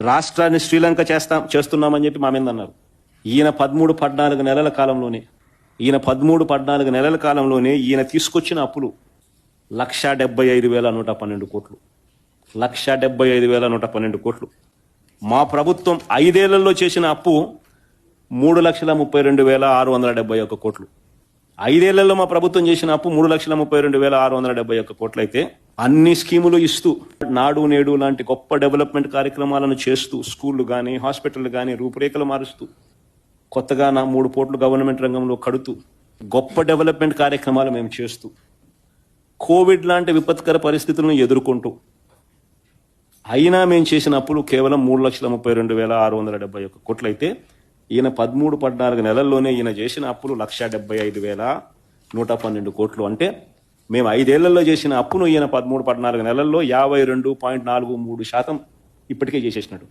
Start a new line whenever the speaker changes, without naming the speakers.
రాష్ట్రాన్ని శ్రీలంక చేస్తున్నామని చెప్పి మా మీద అన్నారు. ఈయన 13-14 నెలల కాలంలోనే ఈయన తీసుకొచ్చిన అప్పులు 1,75,112 కోట్లు. 1,75,112 కోట్లు. మా ప్రభుత్వం 5 ఏళ్లలో చేసిన అప్పు 3,32,671 కోట్లు. 5 ఏళ్లలో మా ప్రభుత్వం చేసిన అప్పు 3,32,671 కోట్లు అయితే అన్ని స్కీములు ఇస్తూ, నాడు నేడు లాంటి గొప్ప డెవలప్మెంట్ కార్యక్రమాలను చేస్తూ, స్కూళ్లు కానీ హాస్పిటల్ కానీ రూపురేఖలు మారుస్తూ, కొత్తగా 3 పోర్టులు గవర్నమెంట్ రంగంలో కడుతూ, గొప్ప డెవలప్మెంట్ కార్యక్రమాలు మేము చేస్తూ, కోవిడ్ లాంటి విపత్కర పరిస్థితులను ఎదుర్కొంటూ, అయినా మేము చేసిన అప్పులు కేవలం 3,32,671 కోట్లు అయితే ఈయన 13-14 నెలల్లోనే ఈయన చేసిన అప్పులు 1,75,112 కోట్లు. అంటే మేము 5 ఏళ్లలో చేసిన అప్పును ఈయన 13-14 నెలల్లో 52.43% ఇప్పటికే చేసేసినాడు.